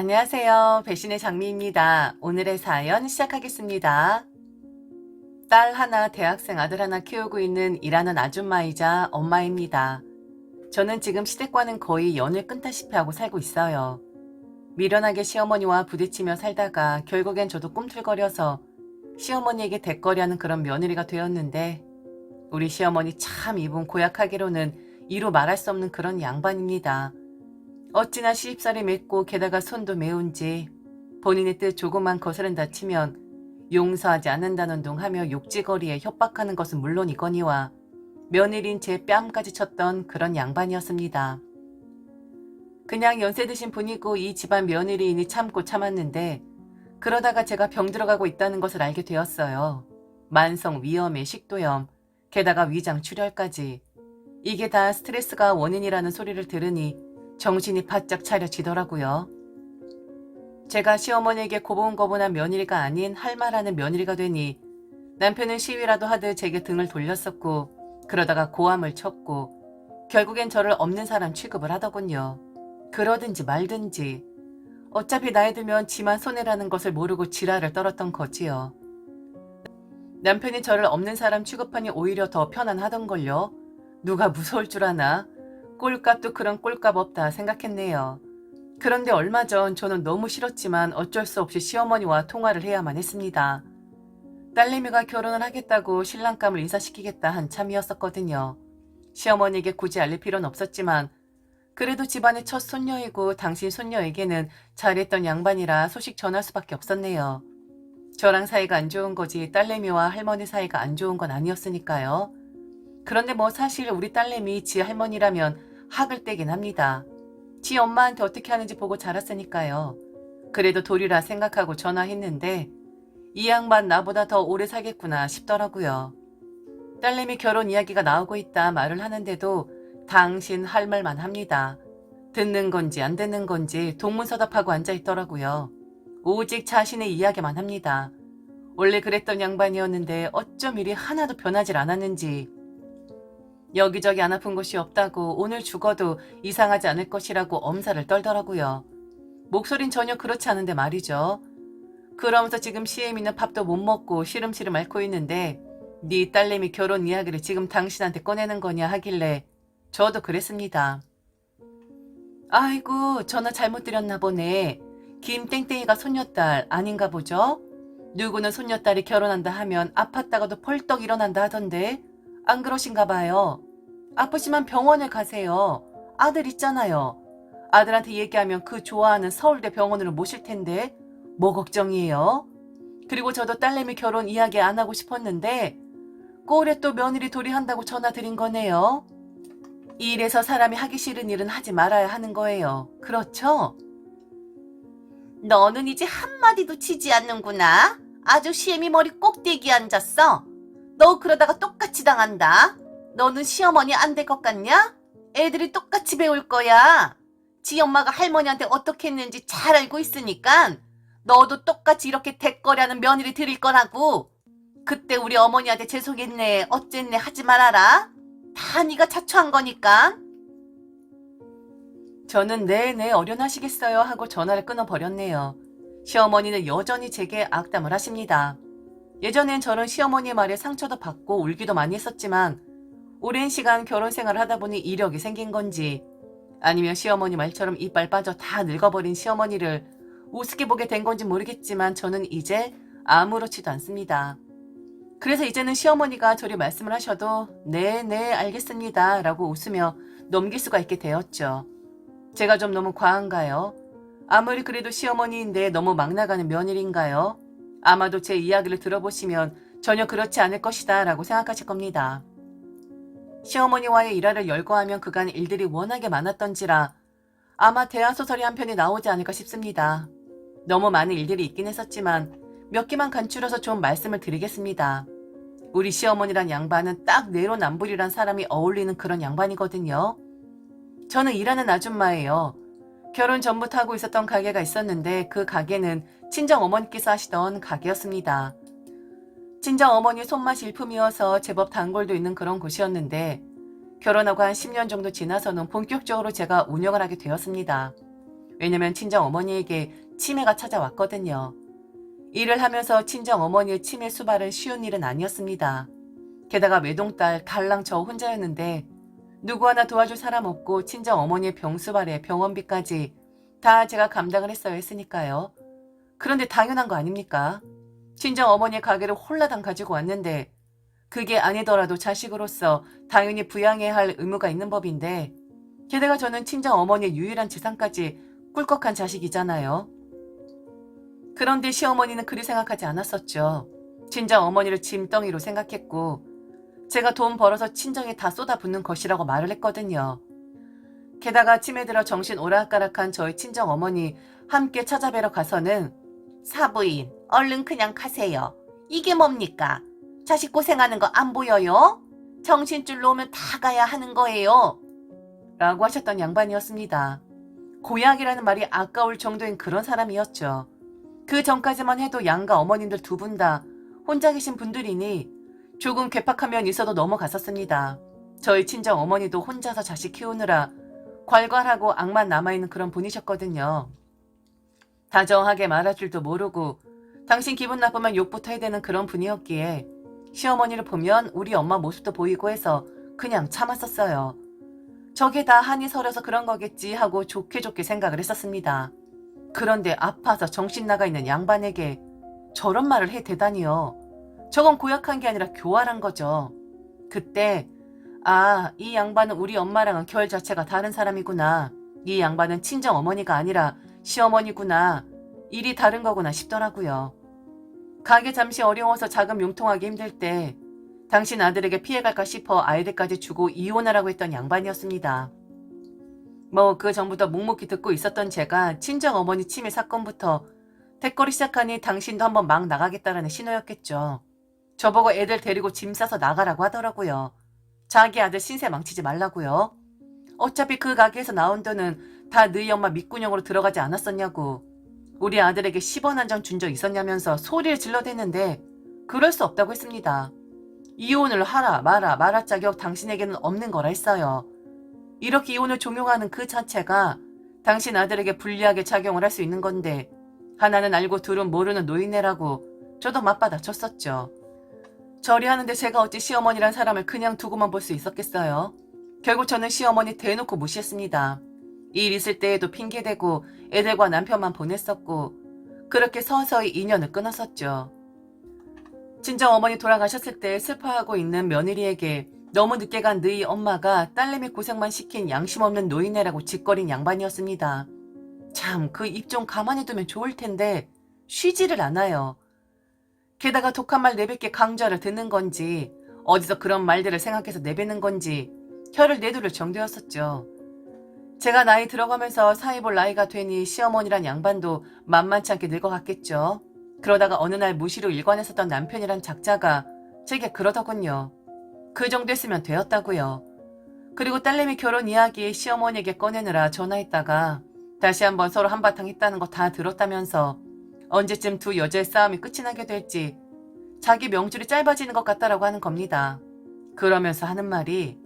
안녕하세요. 배신의 장미입니다. 오늘의 사연 시작하겠습니다. 딸 하나, 대학생 아들 하나 키우고 있는 일하는 아줌마이자 엄마입니다. 저는 지금 시댁과는 거의 연을 끊다시피 하고 살고 있어요. 미련하게 시어머니와 부딪히며 살다가 결국엔 저도 꿈틀거려서 시어머니에게 대거리하는 그런 며느리가 되었는데 우리 시어머니 참 이분 고약하기로는 이루 말할 수 없는 그런 양반입니다. 어찌나 시집살이 맺고 게다가 손도 매운지 본인의 뜻 조금만 거스른다 치면 용서하지 않는다는 둥 하며 욕지거리에 협박하는 것은 물론이거니와 며느리인 제 뺨까지 쳤던 그런 양반이었습니다. 그냥 연세 드신 분이고 이 집안 며느리이니 참고 참았는데 그러다가 제가 병들어가고 있다는 것을 알게 되었어요. 만성 위염에 식도염, 게다가 위장 출혈까지. 이게 다 스트레스가 원인이라는 소리를 들으니 정신이 바짝 차려지더라고요. 제가 시어머니에게 고분고분한 며느리가 아닌 할 말하는 며느리가 되니 남편은 시위라도 하듯 제게 등을 돌렸었고 그러다가 고함을 쳤고 결국엔 저를 없는 사람 취급을 하더군요. 그러든지 말든지 어차피 나이 들면 지만 손해라는 것을 모르고 지랄을 떨었던 거지요. 남편이 저를 없는 사람 취급하니 오히려 더 편안하던걸요. 누가 무서울 줄 아나? 꼴값도 그런 꼴값 없다 생각했네요. 그런데 얼마 전 저는 너무 싫었지만 어쩔 수 없이 시어머니와 통화를 해야만 했습니다. 딸내미가 결혼을 하겠다고 신랑감을 인사시키겠다 한참이었었거든요. 시어머니에게 굳이 알릴 필요는 없었지만 그래도 집안의 첫 손녀이고 당신 손녀에게는 잘했던 양반이라 소식 전할 수밖에 없었네요. 저랑 사이가 안 좋은 거지 딸내미와 할머니 사이가 안 좋은 건 아니었으니까요. 그런데 뭐 사실 우리 딸내미 지 할머니라면 학을 떼긴 합니다. 지 엄마한테 어떻게 하는지 보고 자랐으니까요. 그래도 도리라 생각하고 전화했는데 이 양반 나보다 더 오래 살겠구나 싶더라고요. 딸내미 결혼 이야기가 나오고 있다 말을 하는데도 당신 할 말만 합니다. 듣는 건지 안 듣는 건지 동문서답하고 앉아있더라고요. 오직 자신의 이야기만 합니다. 원래 그랬던 양반이었는데 어쩜 일이 하나도 변하질 않았는지 여기저기 안 아픈 곳이 없다고 오늘 죽어도 이상하지 않을 것이라고 엄살을 떨더라고요. 목소린 전혀 그렇지 않은데 말이죠. 그러면서 지금 시애미는 밥도 못 먹고 시름시름 앓고 있는데 네 딸내미 결혼 이야기를 지금 당신한테 꺼내는 거냐 하길래 저도 그랬습니다. 아이고 전화 잘못 드렸나 보네. 김땡땡이가 손녀딸 아닌가 보죠? 누구는 손녀딸이 결혼한다 하면 아팠다가도 펄떡 일어난다 하던데 안 그러신가 봐요. 아프시면 병원에 가세요. 아들 있잖아요. 아들한테 얘기하면 그 좋아하는 서울대 병원으로 모실 텐데 뭐 걱정이에요? 그리고 저도 딸내미 결혼 이야기 안 하고 싶었는데 꼴에 또 며느리 도리한다고 전화 드린 거네요. 이래서 사람이 하기 싫은 일은 하지 말아야 하는 거예요. 그렇죠? 너는 이제 한마디도 치지 않는구나. 아주 시애미 머리 꼭대기에 앉았어. 너 그러다가 똑같이 당한다. 너는 시어머니 안 될 것 같냐? 애들이 똑같이 배울 거야. 지 엄마가 할머니한테 어떻게 했는지 잘 알고 있으니까 너도 똑같이 이렇게 대거리하는 며느리 드릴 거라고. 그때 우리 어머니한테 죄송했네 어쨌네 하지 말아라. 다 네가 자초한 거니까. 저는 네네 어련하시겠어요 하고 전화를 끊어버렸네요. 시어머니는 여전히 제게 악담을 하십니다. 예전엔 저는 시어머니의 말에 상처도 받고 울기도 많이 했었지만 오랜 시간 결혼 생활을 하다 보니 이력이 생긴 건지 아니면 시어머니 말처럼 이빨 빠져 다 늙어버린 시어머니를 우습게 보게 된 건지 모르겠지만 저는 이제 아무렇지도 않습니다. 그래서 이제는 시어머니가 저리 말씀을 하셔도 네 알겠습니다 라고 웃으며 넘길 수가 있게 되었죠. 제가 좀 너무 과한가요? 아무리 그래도 시어머니인데 너무 막 나가는 며느리인가요? 아마도 제 이야기를 들어보시면 전혀 그렇지 않을 것이다 라고 생각하실 겁니다. 시어머니와의 일화를 열거하면 그간 일들이 워낙에 많았던지라 아마 대하소설이 한 편이 나오지 않을까 싶습니다. 너무 많은 일들이 있긴 했었지만 몇 개만 간추려서 좀 말씀을 드리겠습니다. 우리 시어머니란 양반은 딱 내로남불이란 사람이 어울리는 그런 양반이거든요. 저는 일하는 아줌마예요. 결혼 전부터 하고 있었던 가게가 있었는데 그 가게는 친정어머니께서 하시던 가게였습니다. 친정어머니 손맛이 일품이어서 제법 단골도 있는 그런 곳이었는데 결혼하고 한 10년 정도 지나서는 본격적으로 제가 운영을 하게 되었습니다. 왜냐면 친정 어머니에게 치매가 찾아왔거든요. 일을 하면서 친정 어머니의 치매 수발은 쉬운 일은 아니었습니다. 게다가 외동딸 달랑 저 혼자였는데 누구 하나 도와줄 사람 없고 친정 어머니의 병수발에 병원비까지 다 제가 감당을 했어야 했으니까요. 그런데 당연한 거 아닙니까? 친정 어머니의 가게를 홀라당 가지고 왔는데 그게 아니더라도 자식으로서 당연히 부양해야 할 의무가 있는 법인데 게다가 저는 친정 어머니의 유일한 재산까지 꿀꺽한 자식이잖아요. 그런데 시어머니는 그리 생각하지 않았었죠. 친정 어머니를 짐덩이로 생각했고 제가 돈 벌어서 친정에 다 쏟아붓는 것이라고 말을 했거든요. 게다가 치매 들어 정신 오락가락한 저희 친정 어머니 함께 찾아뵈러 가서는 사부인 얼른 그냥 가세요. 이게 뭡니까? 자식 고생하는 거 안 보여요? 정신줄 놓으면 다 가야 하는 거예요. 라고 하셨던 양반이었습니다. 고약이라는 말이 아까울 정도인 그런 사람이었죠. 그 전까지만 해도 양가 어머님들 두 분 다 혼자 계신 분들이니 조금 괴팍한 면 있어도 넘어갔었습니다. 저희 친정 어머니도 혼자서 자식 키우느라 괄괄하고 악만 남아있는 그런 분이셨거든요. 다정하게 말할 줄도 모르고 당신 기분 나쁘면 욕부터 해야 되는 그런 분이었기에 시어머니를 보면 우리 엄마 모습도 보이고 해서 그냥 참았었어요. 저게 다 한이 서려서 그런 거겠지 하고 좋게 좋게 생각을 했었습니다. 그런데 아파서 정신 나가 있는 양반에게 저런 말을 해 대다니요. 저건 고약한 게 아니라 교활한 거죠. 그때 이 양반은 우리 엄마랑은 결 자체가 다른 사람이구나. 이 양반은 친정 어머니가 아니라 시어머니구나. 일이 다른 거구나 싶더라고요. 가게 잠시 어려워서 자금 융통하기 힘들 때 당신 아들에게 피해갈까 싶어 아이들까지 주고 이혼하라고 했던 양반이었습니다. 그 전부터 묵묵히 듣고 있었던 제가 친정 어머니 치매 사건부터 대거리 시작하니 당신도 한번 막 나가겠다라는 신호였겠죠. 저보고 애들 데리고 짐 싸서 나가라고 하더라고요. 자기 아들 신세 망치지 말라고요. 어차피 그 가게에서 나온 돈은 다 너희 엄마 밑구녕으로 들어가지 않았었냐고. 우리 아들에게 10원 한 장 준 적 있었냐면서 소리를 질러댔는데 그럴 수 없다고 했습니다. 이혼을 하라 말아 자격 당신에게는 없는 거라 했어요. 이렇게 이혼을 종용하는 그 자체가 당신 아들에게 불리하게 작용을 할 수 있는 건데 하나는 알고 둘은 모르는 노인네라고 저도 맞받아쳤었죠. 저리 하는데 제가 어찌 시어머니란 사람을 그냥 두고만 볼 수 있었겠어요. 결국 저는 시어머니 대놓고 무시했습니다. 일 있을 때에도 핑계대고 애들과 남편만 보냈었고 그렇게 서서히 인연을 끊었었죠. 친정 어머니 돌아가셨을 때 슬퍼하고 있는 며느리에게 너무 늦게 간 너희 엄마가 딸내미 고생만 시킨 양심 없는 노인네라고 짓거린 양반이었습니다. 참 그 입 좀 가만히 두면 좋을 텐데 쉬지를 않아요. 게다가 독한 말 내뱉게 강좌를 듣는 건지 어디서 그런 말들을 생각해서 내뱉는 건지 혀를 내두를 정도였었죠. 제가 나이 들어가면서 사위 볼 나이가 되니 시어머니란 양반도 만만치 않게 늙어갔겠죠. 그러다가 어느 날 무시로 일관했었던 남편이란 작자가 제게 그러더군요. 그 정도 했으면 되었다고요. 그리고 딸내미 결혼 이야기 시어머니에게 꺼내느라 전화했다가 다시 한번 서로 한바탕 했다는 거 다 들었다면서 언제쯤 두 여자의 싸움이 끝이 나게 될지 자기 명줄이 짧아지는 것 같다라고 하는 겁니다. 그러면서 하는 말이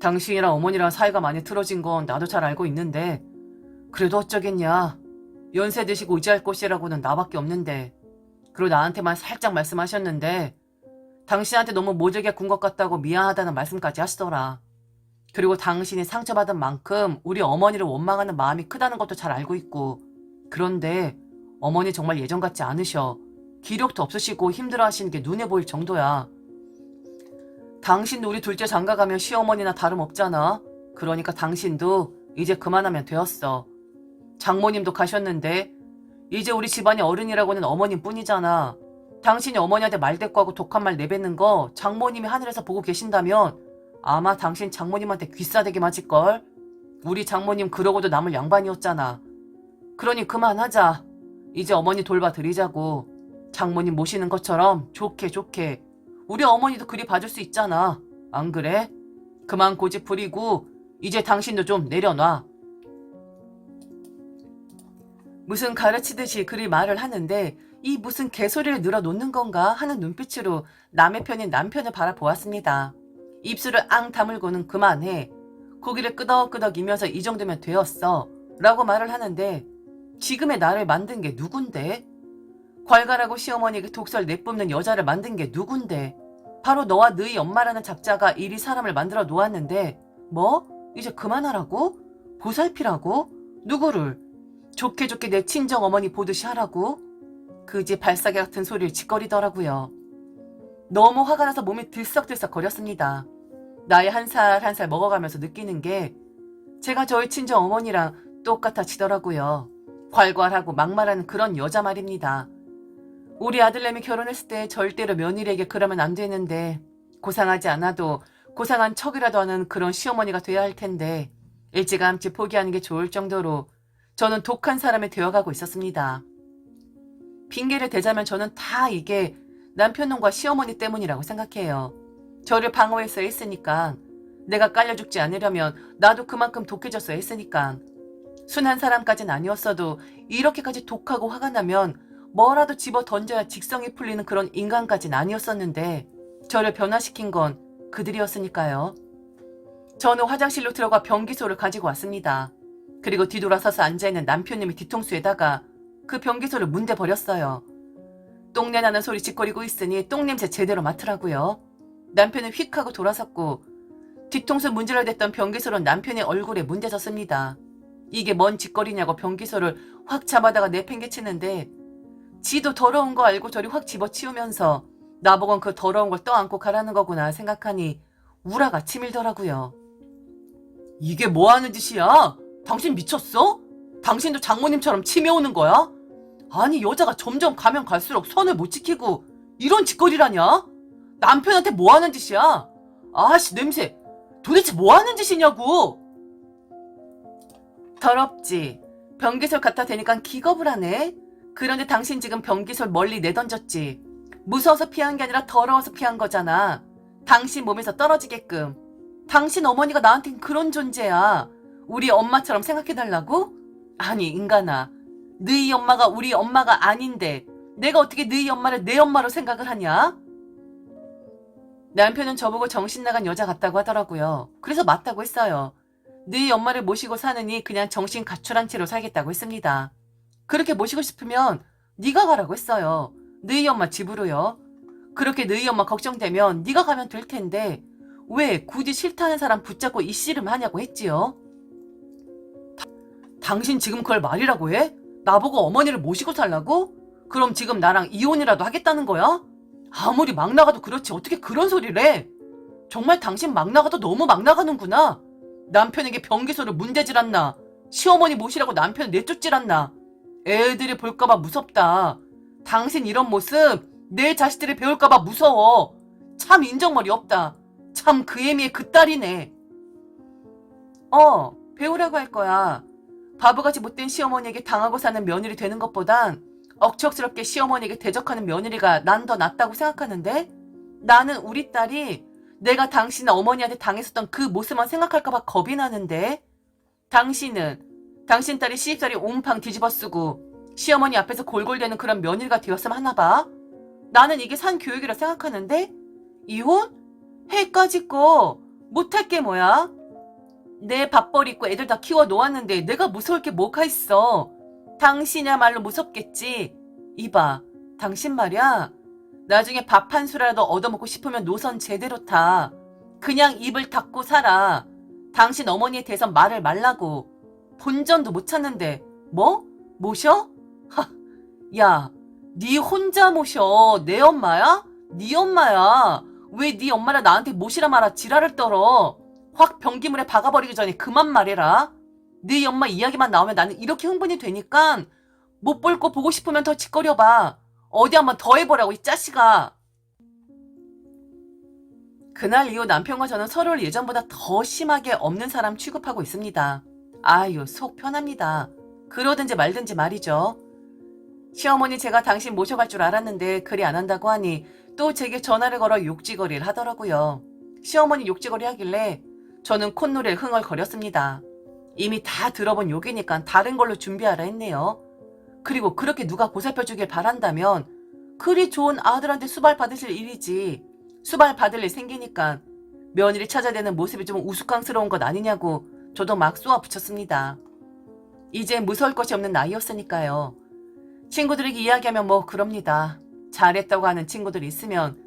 당신이랑 어머니랑 사이가 많이 틀어진 건 나도 잘 알고 있는데 그래도 어쩌겠냐. 연세 드시고 의지할 곳이라고는 나밖에 없는데 그리고 나한테만 살짝 말씀하셨는데 당신한테 너무 모질게 군 것 같다고 미안하다는 말씀까지 하시더라. 그리고 당신이 상처받은 만큼 우리 어머니를 원망하는 마음이 크다는 것도 잘 알고 있고 그런데 어머니 정말 예전 같지 않으셔. 기력도 없으시고 힘들어하시는 게 눈에 보일 정도야. 당신도 우리 둘째 장가가면 시어머니나 다름없잖아. 그러니까 당신도 이제 그만하면 되었어. 장모님도 가셨는데 이제 우리 집안의 어른이라고는 어머님뿐이잖아. 당신이 어머니한테 말대꾸하고 독한 말 내뱉는 거 장모님이 하늘에서 보고 계신다면 아마 당신 장모님한테 귀싸대기 맞을걸? 우리 장모님 그러고도 남을 양반이었잖아. 그러니 그만하자. 이제 어머니 돌봐드리자고. 장모님 모시는 것처럼 좋게 우리 어머니도 그리 봐줄 수 있잖아. 안 그래? 그만 고집 부리고 이제 당신도 좀 내려놔. 무슨 가르치듯이 그리 말을 하는데 이 무슨 개소리를 늘어놓는 건가 하는 눈빛으로 남의 편인 남편을 바라보았습니다. 입술을 앙 다물고는 그만해. 고기를 끄덕끄덕 이면서 이 정도면 되었어. 라고 말을 하는데 지금의 나를 만든 게 누군데? 괄괄하고 시어머니에게 독설 내뿜는 여자를 만든 게 누군데? 바로 너와 너희 엄마라는 작자가 이리 사람을 만들어 놓았는데 뭐? 이제 그만하라고? 보살피라고? 누구를? 좋게 좋게 내 친정 어머니 보듯이 하라고? 그지 발사계 같은 소리를 짓거리더라고요. 너무 화가 나서 몸이 들썩들썩 거렸습니다. 나이 한 살 한 살 먹어가면서 느끼는 게 제가 저희 친정 어머니랑 똑같아지더라고요. 괄괄하고 막말하는 그런 여자 말입니다. 우리 아들내미 결혼했을 때 절대로 며느리에게 그러면 안 되는데 고상하지 않아도 고상한 척이라도 하는 그런 시어머니가 돼야 할 텐데 일찌감치 포기하는 게 좋을 정도로 저는 독한 사람이 되어가고 있었습니다. 핑계를 대자면 저는 다 이게 남편놈과 시어머니 때문이라고 생각해요. 저를 방어했어야 했으니까 내가 깔려 죽지 않으려면 나도 그만큼 독해졌어야 했으니까 순한 사람까진 아니었어도 이렇게까지 독하고 화가 나면 뭐라도 집어 던져야 직성이 풀리는 그런 인간까진 아니었었는데 저를 변화시킨 건 그들이었으니까요. 저는 화장실로 들어가 변기소를 가지고 왔습니다. 그리고 뒤돌아서서 앉아있는 남편님의 뒤통수에다가 그 변기소를 문대버렸어요. 똥내 나는 소리 짓거리고 있으니 똥냄새 제대로 맡으라고요. 남편은 휙 하고 돌아섰고 뒤통수 문질러댔던 변기소로 남편의 얼굴에 문대졌습니다. 이게 뭔 짓거리냐고 변기소를 확 잡아다가 내팽개치는데 지도 더러운 거 알고 저리 확 집어치우면서 나보곤 그 더러운 걸 떠안고 가라는 거구나 생각하니 우라가 치밀더라고요. 이게 뭐하는 짓이야? 당신 미쳤어? 당신도 장모님처럼 치매 오는 거야? 아니 여자가 점점 가면 갈수록 선을 못 지키고 이런 짓거리라냐? 남편한테 뭐하는 짓이야? 아씨 냄새 도대체 뭐하는 짓이냐고. 더럽지. 변기솔 갖다 대니까 기겁을 하네. 그런데 당신 지금 변기솔 멀리 내던졌지. 무서워서 피한 게 아니라 더러워서 피한 거잖아. 당신 몸에서 떨어지게끔. 당신 어머니가 나한텐 그런 존재야. 우리 엄마처럼 생각해달라고? 아니 인간아. 너희 엄마가 우리 엄마가 아닌데 내가 어떻게 너희 엄마를 내 엄마로 생각을 하냐? 남편은 저보고 정신 나간 여자 같다고 하더라고요. 그래서 맞다고 했어요. 너희 엄마를 모시고 사느니 그냥 정신 가출한 채로 살겠다고 했습니다. 그렇게 모시고 싶으면 네가 가라고 했어요. 너희 엄마 집으로요. 그렇게 너희 엄마 걱정되면 네가 가면 될 텐데 왜 굳이 싫다는 사람 붙잡고 이 씨름 하냐고 했지요. 당신 지금 그걸 말이라고 해? 나보고 어머니를 모시고 살라고? 그럼 지금 나랑 이혼이라도 하겠다는 거야? 아무리 막 나가도 그렇지 어떻게 그런 소리를 해? 정말 당신 막 나가도 너무 막 나가는구나. 남편에게 변기소를 문대질 않나. 시어머니 모시라고 남편 내쫓질 않나. 애들이 볼까봐 무섭다. 당신 이런 모습 내 자식들이 배울까봐 무서워. 참 인정머리 없다. 참 그 애미의 그 딸이네. 배우라고 할 거야. 바보같이 못된 시어머니에게 당하고 사는 며느리 되는 것보단 억척스럽게 시어머니에게 대적하는 며느리가 난 더 낫다고 생각하는데 나는 우리 딸이 내가 당신 어머니한테 당했었던 그 모습만 생각할까봐 겁이 나는데 당신은 당신 딸이 시집살이 옴팡 뒤집어 쓰고 시어머니 앞에서 골골대는 그런 며느리가 되었으면 하나 봐. 나는 이게 산 교육이라 생각하는데 이혼? 해까지 거 못할 게 뭐야? 내 밥벌이 있고 애들 다 키워 놓았는데 내가 무서울 게 뭐가 있어. 당신이야말로 무섭겠지. 이봐, 당신 말이야. 나중에 밥 한 수라도 얻어먹고 싶으면 노선 제대로 타. 그냥 입을 닫고 살아. 당신 어머니에 대해서 말을 말라고. 본전도 못 찾는데 뭐? 모셔? 하, 야, 네 혼자 모셔. 내 엄마야? 네 엄마야. 왜 네 엄마를 나한테 모시라 말아 지랄을 떨어. 확 변기물에 박아버리기 전에 그만 말해라. 네 엄마 이야기만 나오면 나는 이렇게 흥분이 되니까 못 볼 거 보고 싶으면 더 짓거려봐. 어디 한번 더 해보라고 이 자식아. 그날 이후 남편과 저는 서로를 예전보다 더 심하게 없는 사람 취급하고 있습니다. 아유 속 편합니다. 그러든지 말든지 말이죠. 시어머니 제가 당신 모셔갈 줄 알았는데 그리 안 한다고 하니 또 제게 전화를 걸어 욕지거리를 하더라고요. 시어머니 욕지거리 하길래 저는 콧노래를 흥얼거렸습니다. 이미 다 들어본 욕이니까 다른 걸로 준비하라 했네요. 그리고 그렇게 누가 보살펴주길 바란다면 그리 좋은 아들한테 수발 받으실 일이지. 수발 받을 일 생기니까 며느리 찾아대는 모습이 좀 우스꽝스러운 것 아니냐고 저도 막 쏘아 붙였습니다. 이제 무서울 것이 없는 나이였으니까요. 친구들에게 이야기하면 뭐 그럽니다. 잘했다고 하는 친구들이 있으면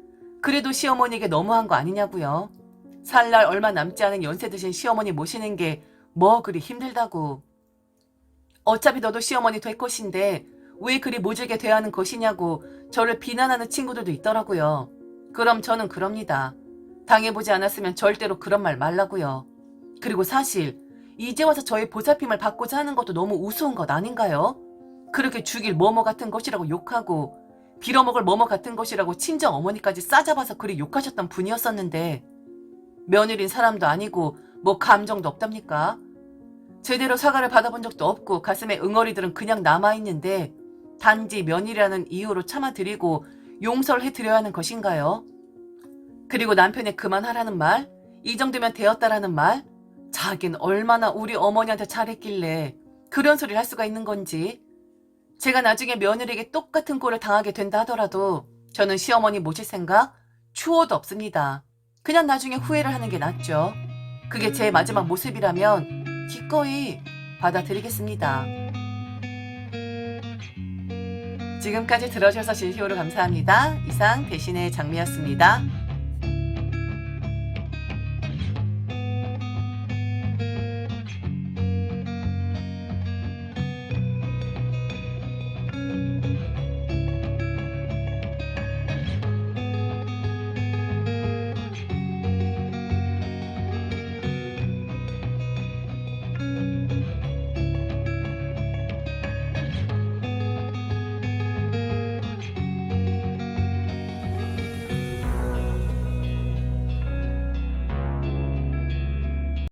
그래도 시어머니에게 너무한 거 아니냐고요. 살 날 얼마 남지 않은 연세 드신 시어머니 모시는 게 뭐 그리 힘들다고. 어차피 너도 시어머니 될 것인데 왜 그리 모질게 대하는 것이냐고 저를 비난하는 친구들도 있더라고요. 그럼 저는 그럽니다. 당해보지 않았으면 절대로 그런 말 말라고요. 그리고 사실 이제 와서 저의 보살핌을 받고자 하는 것도 너무 우스운 것 아닌가요? 그렇게 죽일 뭐뭐 같은 것이라고 욕하고 빌어먹을 뭐뭐 같은 것이라고 친정 어머니까지 싸잡아서 그리 욕하셨던 분이었었는데 며느린 사람도 아니고 뭐 감정도 없답니까? 제대로 사과를 받아본 적도 없고 가슴에 응어리들은 그냥 남아있는데 단지 며느리라는 이유로 참아드리고 용서를 해드려야 하는 것인가요? 그리고 남편의 그만하라는 말, 이 정도면 되었다라는 말, 자긴 얼마나 우리 어머니한테 잘했길래 그런 소리를 할 수가 있는 건지. 제가 나중에 며느리에게 똑같은 꼴을 당하게 된다 하더라도 저는 시어머니 모실 생각 추호도 없습니다. 그냥 나중에 후회를 하는 게 낫죠. 그게 제 마지막 모습이라면 기꺼이 받아들이겠습니다. 지금까지 들어주셔서 진심으로 감사합니다. 이상 대신의 장미였습니다.